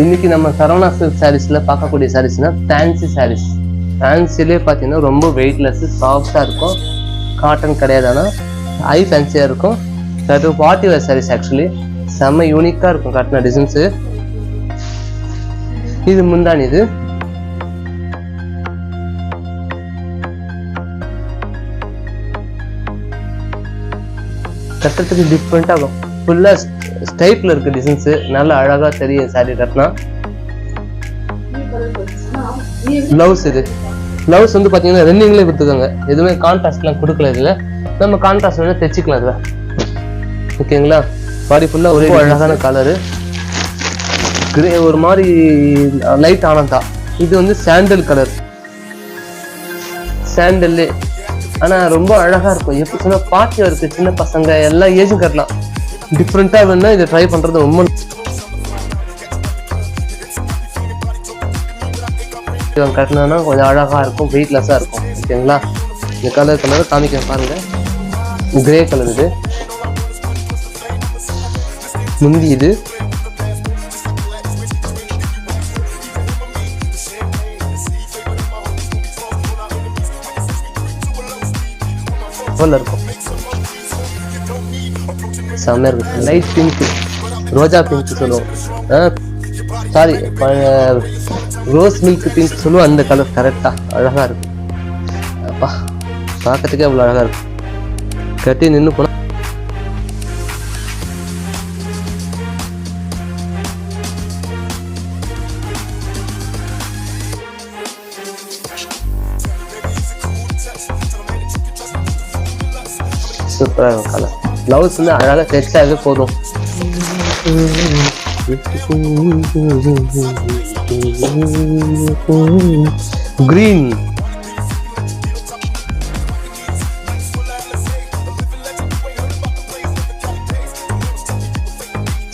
இன்னைக்கு நம்ம சரவணா சில்க் சாரீஸ்ல பார்க்கக்கூடிய சாரீஸ்னா ஃபேன்சி சாரீஸ். ஃபேன்சிலே பார்த்தீங்கன்னா ரொம்ப வெயிட்லெஸ், சாஃப்டா இருக்கும், காட்டன் கிடையாது, ஆனால் ஹை ஃபேன்சியா இருக்கும். அது பார்ட்டி வேர் சாரீஸ். ஆக்சுவலி செம்ம யூனிக்கா இருக்கும் காட்டின டிசைன்ஸு. இது முந்தானி. இது கட்டுறதுக்கு டிஃப்ரெண்டா இருக்கும், ஃபுல்லா ஸ்டைப்ல இருக்க டிசைன்ஸ், நல்லா அழகா தெரியும் சாரி கட்டினா. பிளவுஸ். இது பிளவுஸ் வந்து பாத்தீங்கன்னா ரன்னிங்லேயே கொடுத்துருக்காங்க, எதுவுமே கான்ட்ராஸ்ட்லாம் கொடுக்கல. இதுல நம்ம கான்ட்ராஸ்ட் வேணா தைச்சிக்கலாம் இதுல. ஓகேங்களா? பாடி ஃபுல்லா ஒரே அழகான கலரு, கிரே ஒரு மாதிரி லைட் ஆனந்தா. இது வந்து சாண்டல் கலர், சாண்டல்லே, ஆனா ரொம்ப அழகா இருக்கும். எப்படி சொன்னா பார்ட்டியா இருக்கு, சின்ன பசங்க எல்லா ஏஜும் கட்டலாம். டிஃப்ரெண்டா வேணும்னா இதை ட்ரை பண்றது ரொம்ப கட்டினா கொஞ்சம் அழகா இருக்கும், வெயிட்லெஸ்ஸா இருக்கும். ஓகேங்களா? இந்த கலர் காமிக்க பாருங்க, கிரே கலர். இது முந்தி. இது இருக்கும், செம்மையா இருக்கு. லைட் பிங்க், ரோஜா பிங்க் சொல்லுவோம், சாரி ரோஸ் மில்க் பிங்க் சொல்லுவோம். அந்த கலர் கரெக்டா அழகா இருக்கு. அப்பா பார்க்கறதுக்கே அவ்வளவு அழகா இருக்கு. கட்டி நின்று போனா சூப்பரா இருக்கும் கலர். பிளவுஸ் வந்து அழகாக தைச்சாவே போதும். கிரீன்.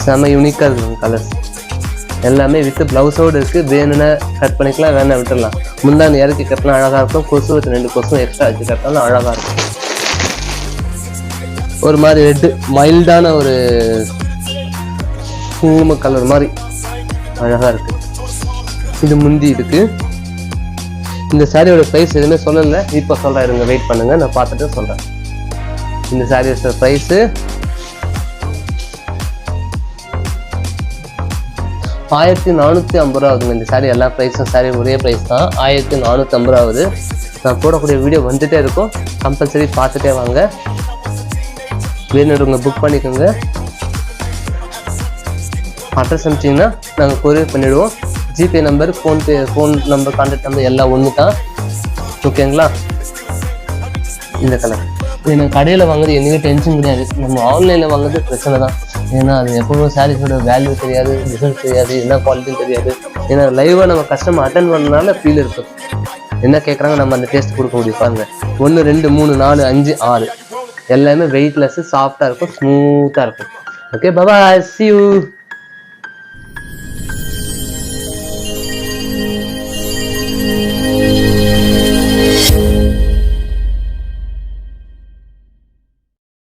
செம்ம யூனிக்கா இருக்கும் கலர்ஸ் எல்லாமே. வித் பிளவுஸோடு இருக்கு. வேணும்னா கட் பண்ணிக்கலாம், வேணா விட்டுடலாம். முந்தானி இறக்கி கட்டினா அழகா இருக்கும். கொசு 2 கொசும் எக்ஸ்ட்ரா வச்சு கட்டினாலும் அழகா இருக்கும். ஒரு மாதிரி ரெட் மைல்டான ஒரு குங்கும கலர் மாதிரி அழகா இருக்கு. இது முந்தி இருக்கு. இந்த சாரியோட பிரைஸ் எதுவுமே சொல்லல, இப்ப சொல்றேன், இருங்க வெயிட் பண்ணுங்க, நான் பார்த்துட்டு சொல்றேன். இந்த சாரியோட பிரைஸ் 1450 ஆகுதுங்க. இந்த சாரி எல்லா பிரைஸும் சாரி ஒரே பிரைஸ் தான், 1450 ஆகுது. நான் போடக்கூடிய வீடியோ வந்துட்டே இருக்கும், கம்பல்சரி பார்த்துட்டே வாங்க. வேணுங்க புக் பண்ணிக்கோங்க. அட்ரஸ் அனுப்பிச்சிங்கன்னா நாங்கள் கொரியர் பண்ணிவிடுவோம். GPay number, PhonePe, phone number, contact number எல்லாம் ஒன்று தான். ஓகேங்களா? இந்த கலர் எனக்கு கடையில் வாங்குறது என்றைக்கும் டென்ஷன் கிடையாது. நம்ம ஆன்லைனில் வாங்குறது பிரச்சனை தான். ஏன்னா அது எப்போவும் சாரீஸோட வேல்யூ தெரியாது, டிசைன்ஸ் தெரியாது, என்ன குவாலிட்டின்னு தெரியாது. ஏன்னா லைவாக நம்ம கஸ்டமர் அட்டன் பண்ணனால ஃபீல் இருக்கும். என்ன கேட்குறாங்க நம்ம அந்த டேஸ்ட் கொடுக்க முடியும். பாருங்க, 1 2 3 4 5 6 எல்லாமே வெயிட்லெஸ், சாஃப்டா இருக்கும், ஸ்மூத்தா இருக்கும். Okay, bye, see you.